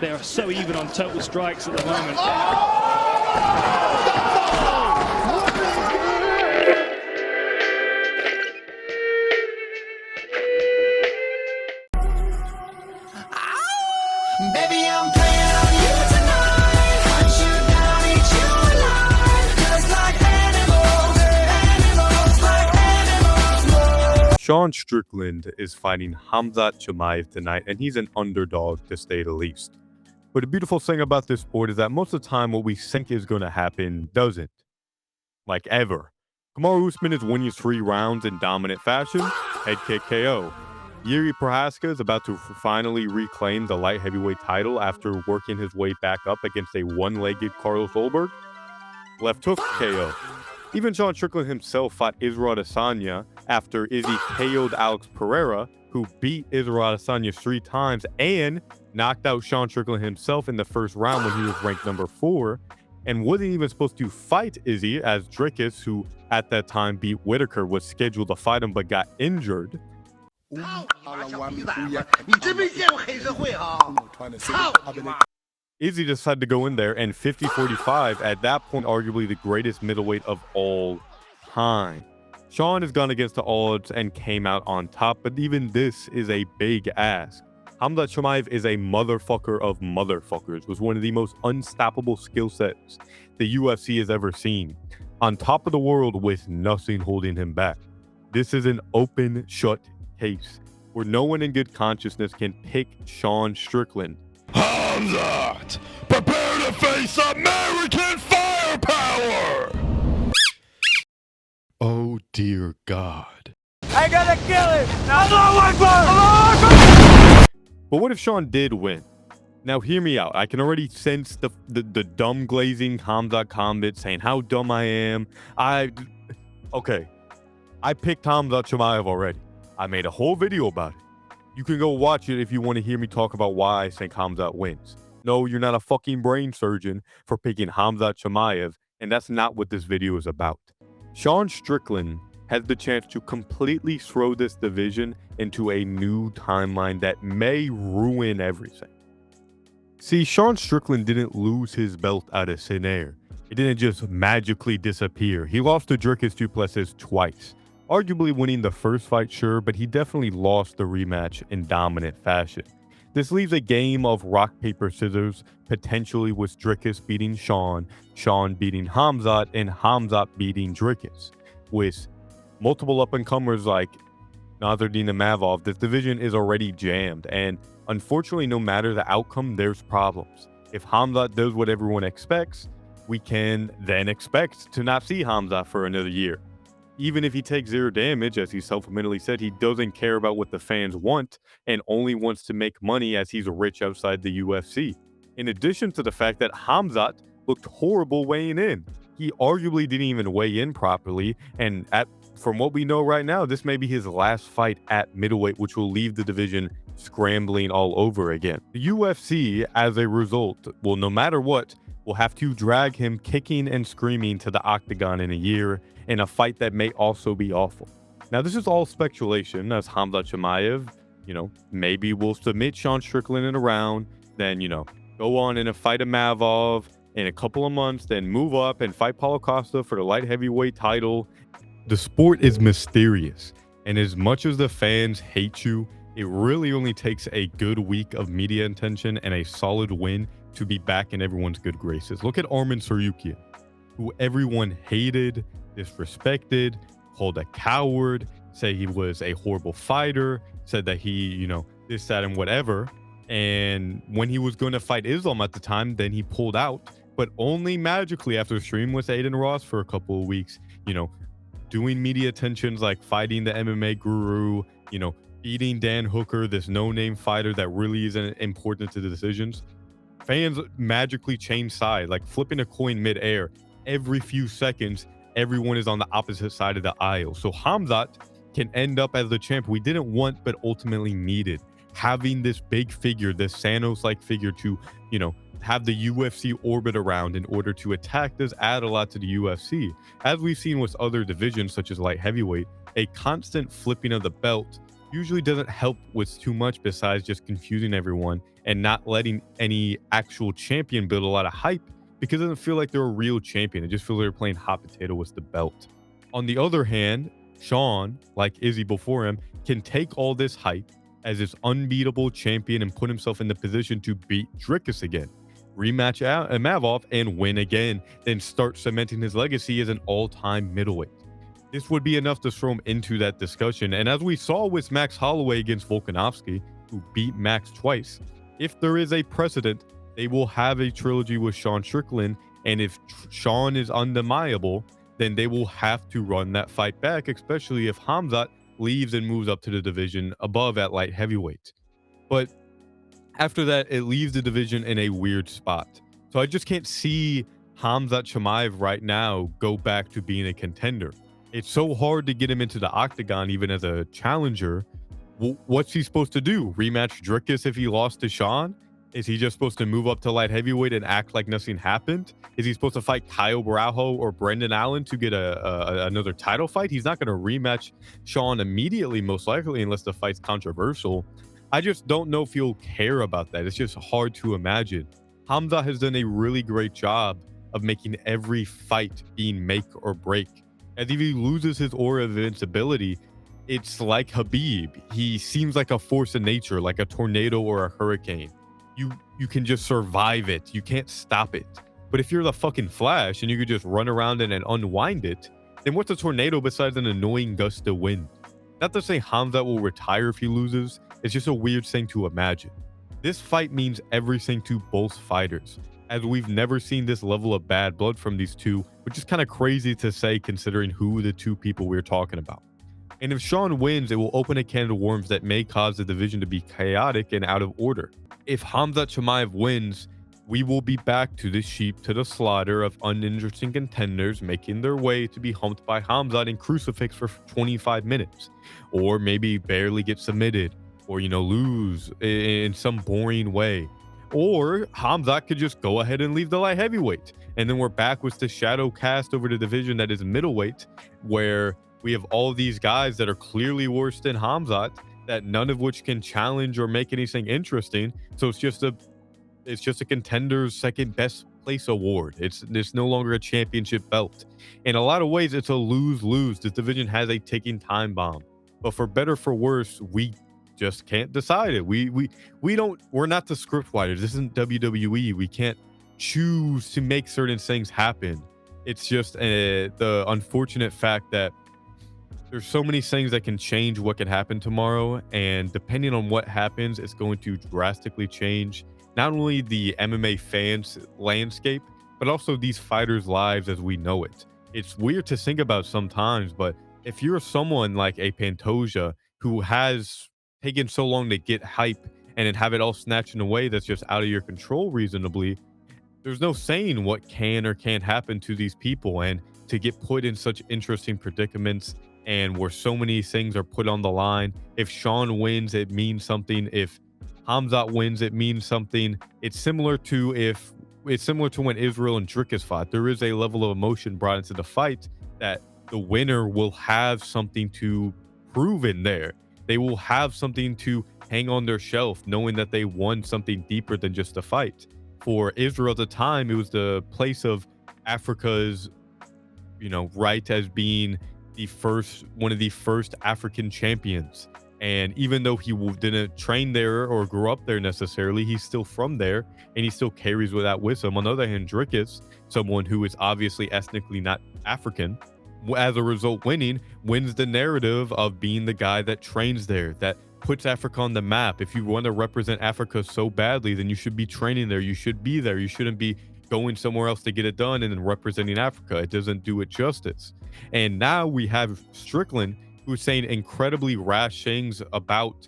They are so even on total strikes at the moment. Baby, I'm playing on you tonight. Hunt you down, eat you alive. Just like animals, animals, like animals. Sean Strickland is fighting Khamzat Chimaev tonight, and he's an underdog to say the least. But the beautiful thing about this sport is that most of the time what we think is going to happen doesn't. Like ever. Kamaru Usman is winning 3 rounds in dominant fashion, head kick KO. Yuri Prohaska is about to finally reclaim the light heavyweight title after working his way back up against a one-legged Carlos Ulberg. Left hook KO. Even Sean Strickland himself fought Israel Adesanya after Izzy KO'd Alex Pereira, who beat Israel Adesanya 3 times and knocked out Sean Strickland himself in the first round when he was ranked number 4, and wasn't even supposed to fight Izzy, as Dricus, who at that time beat Whitaker, was scheduled to fight him but got injured. Izzy decided to go in there, and 50-45, at that point arguably the greatest middleweight of all time. Sean has gone against the odds and came out on top, but even this is a big ask. Khamzat Chimaev is a motherfucker of motherfuckers, with one of the most unstoppable skill sets the UFC has ever seen. On top of the world with nothing holding him back. This is an open, shut case where no one in good consciousness can pick Sean Strickland. Khamzat, prepare to face American firepower! Oh dear God. I gotta kill him! Allahu Akbar! Allahu Akbar! But what if Sean did win? Now hear me out. I can already sense the dumb glazing Khamzat comment saying how dumb I am. Okay. I picked Khamzat Chimaev already. I made a whole video about it. You can go watch it if you want to hear me talk about why I think Khamzat wins. No, you're not a fucking brain surgeon for picking Khamzat Chimaev, and that's not what this video is about. Sean Strickland has the chance to completely throw this division into a new timeline that may ruin everything. See, Sean Strickland didn't lose his belt out of thin air. It didn't just magically disappear. He lost to Dricus Du Plessis twice. Arguably winning the first fight, sure, but he definitely lost the rematch in dominant fashion. This leaves a game of rock, paper, scissors, potentially with Dricus beating Sean, Sean beating Khamzat, and Khamzat beating Dricus. With multiple up-and-comers like Nassourdine-Imavov, this division is already jammed, and unfortunately, no matter the outcome, there's problems. If Khamzat does what everyone expects, we can then expect to not see Khamzat for another year. Even if he takes 0 damage, as he self-admittedly said, he doesn't care about what the fans want and only wants to make money as he's rich outside the UFC. In addition to the fact that Khamzat looked horrible weighing in. He arguably didn't even weigh in properly, and from what we know right now, this may be his last fight at middleweight, which will leave the division scrambling all over again. The UFC, as a result, will no matter what, will have to drag him kicking and screaming to the octagon in a year, in a fight that may also be awful. Now, this is all speculation, as Khamzat Chimaev, maybe will submit Sean Strickland in a round, then, go on in a fight of Mavov in a couple of months, then move up and fight Paulo Costa for the light heavyweight title. The sport is mysterious, and as much as the fans hate you, it really only takes a good week of media attention and a solid win to be back in everyone's good graces. Look at Arman Tsarukyan, who everyone hated, disrespected, called a coward, said he was a horrible fighter, said that he, this, that, and whatever. And when he was going to fight Islam at the time, then he pulled out, but only magically after streaming with Aiden Ross for a couple of weeks, doing media attentions like fighting the MMA guru, beating Dan Hooker, this no-name fighter that really isn't important to the decisions. Fans magically change side, like flipping a coin mid-air. Every few seconds, everyone is on the opposite side of the aisle. So Khamzat can end up as the champ we didn't want, but ultimately needed. Having this big figure, this Thanos-like figure to, have the UFC orbit around in order to attack does add a lot to the UFC. As we've seen with other divisions, such as light heavyweight, a constant flipping of the belt usually doesn't help with too much besides just confusing everyone and not letting any actual champion build a lot of hype, because it doesn't feel like they're a real champion. It just feels like they're playing hot potato with the belt. On the other hand, Sean, like Izzy before him, can take all this hype as this unbeatable champion and put himself in the position to beat Drickus again, rematch Mavov and win again, then start cementing his legacy as an all-time middleweight. This would be enough to throw him into that discussion. And as we saw with Max Holloway against Volkanovski, who beat Max twice, if there is a precedent, they will have a trilogy with Sean Strickland. And if Sean is undeniable, then they will have to run that fight back, especially if Khamzat leaves and moves up to the division above at light heavyweight. But after that, it leaves the division in a weird spot. So I just can't see Khamzat Chimaev right now go back to being a contender. It's so hard to get him into the octagon, even as a challenger. What's he supposed to do? Rematch Drickus if he lost to Sean? Is he just supposed to move up to light heavyweight and act like nothing happened? Is he supposed to fight Kyle Braujo or Brendan Allen to get another title fight? He's not going to rematch Sean immediately, most likely, unless the fight's controversial. I just don't know if he'll care about that. It's just hard to imagine. Khamzat has done a really great job of making every fight being make or break. As if he loses his aura of invincibility, it's like Habib. He seems like a force of nature, like a tornado or a hurricane. You can just survive it. You can't stop it. But if you're the fucking Flash and you could just run around it and unwind it, then what's a tornado besides an annoying gust of wind? Not to say Khamzat will retire if he loses. It's just a weird thing to imagine. This fight means everything to both fighters, as we've never seen this level of bad blood from these two, which is kind of crazy to say considering who the two people we're talking about. And if Sean wins, it will open a can of worms that may cause the division to be chaotic and out of order. If Khamzat Chimaev wins, we will be back to the sheep to the slaughter of uninteresting contenders making their way to be humped by Khamzat and crucifix for 25 minutes, or maybe barely get submitted, or lose in some boring way. Or Khamzat could just go ahead and leave the light heavyweight, and then we're back with the shadow cast over the division that is middleweight, where we have all these guys that are clearly worse than Khamzat, that none of which can challenge or make anything interesting. So it's just a contender's second best place award. It's no longer a championship belt. In a lot of ways, it's a lose-lose. This division has a ticking time bomb. But for better for worse, we just can't decide it. We're not the script writers. This isn't WWE. We can't choose to make certain things happen. It's just the unfortunate fact that there's so many things that can change what can happen tomorrow, and depending on what happens, it's going to drastically change not only the MMA fans landscape, but also these fighters' lives as we know it. It's weird to think about sometimes, but if you're someone like a Pantoja who has taken so long to get hype and then have it all snatched in a way that's just out of your control reasonably, there's no saying what can or can't happen to these people. And to get put in such interesting predicaments and where so many things are put on the line, if Sean wins, it means something. If Khamzat wins, it means something. It's similar to when Israel and Drickus fought. There is a level of emotion brought into the fight that the winner will have something to prove in there. They will have something to hang on their shelf, knowing that they won something deeper than just a fight. For Israel at the time, it was the place of Africa's, right as being one of the first African champions. And even though he didn't train there or grow up there necessarily, he's still from there and he still carries that with him. On the other hand, Drickus, someone who is obviously ethnically not African, as a result wins the narrative of being the guy that trains there, that puts Africa on the map. If you want to represent Africa so badly, then you should be training there. You should be there. You shouldn't be going somewhere else to get it done and then representing Africa. It doesn't do it justice. And now we have Strickland, who's saying incredibly rash things about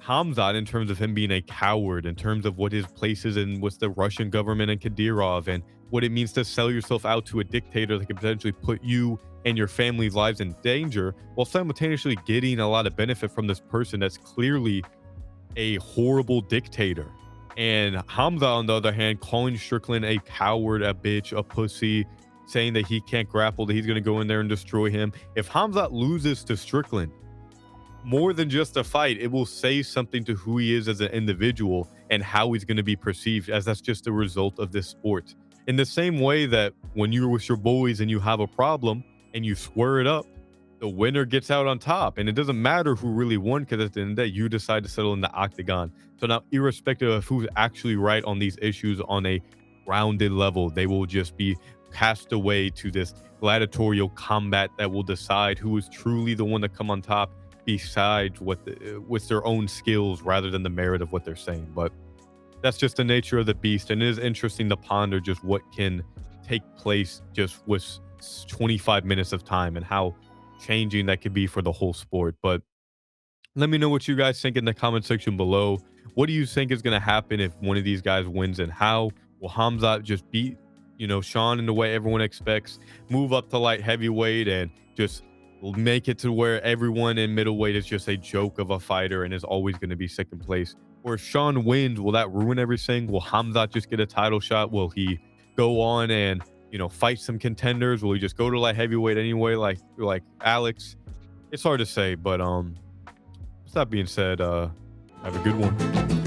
Khamzat in terms of him being a coward, in terms of what his place is in with the Russian government and Kadyrov, and what it means to sell yourself out to a dictator that could potentially put you and your family's lives in danger, while simultaneously getting a lot of benefit from this person that's clearly a horrible dictator. And Khamzat, on the other hand, calling Strickland a coward, a bitch, a pussy, saying that he can't grapple, that he's going to go in there and destroy him. If Khamzat loses to Strickland, more than just a fight. It will say something to who he is as an individual and how he's going to be perceived, as that's just a result of this sport. In the same way that when you're with your boys and you have a problem and you square it up, the winner gets out on top. And it doesn't matter who really won, because at the end of the day, you decide to settle in the octagon. So now, irrespective of who's actually right on these issues on a grounded level, they will just be cast away to this gladiatorial combat that will decide who is truly the one to come on top, besides with their own skills rather than the merit of what they're saying. But that's just the nature of the beast, and it is interesting to ponder just what can take place just with 25 minutes of time and how changing that could be for the whole sport. But let me know what you guys think in the comment section below. What do you think is going to happen if one of these guys wins, and how will Hamzat just beat, you know, Sean in the way everyone expects, move up to light heavyweight, and just make it to where everyone in middleweight is just a joke of a fighter and is always going to be second place? Or if Sean wins, will that ruin everything? Will Hamzat just get a title shot? Will he go on and, you know, fight some contenders? Will he just go to light heavyweight anyway, like Alex? It's hard to say, but with that being said, have a good one.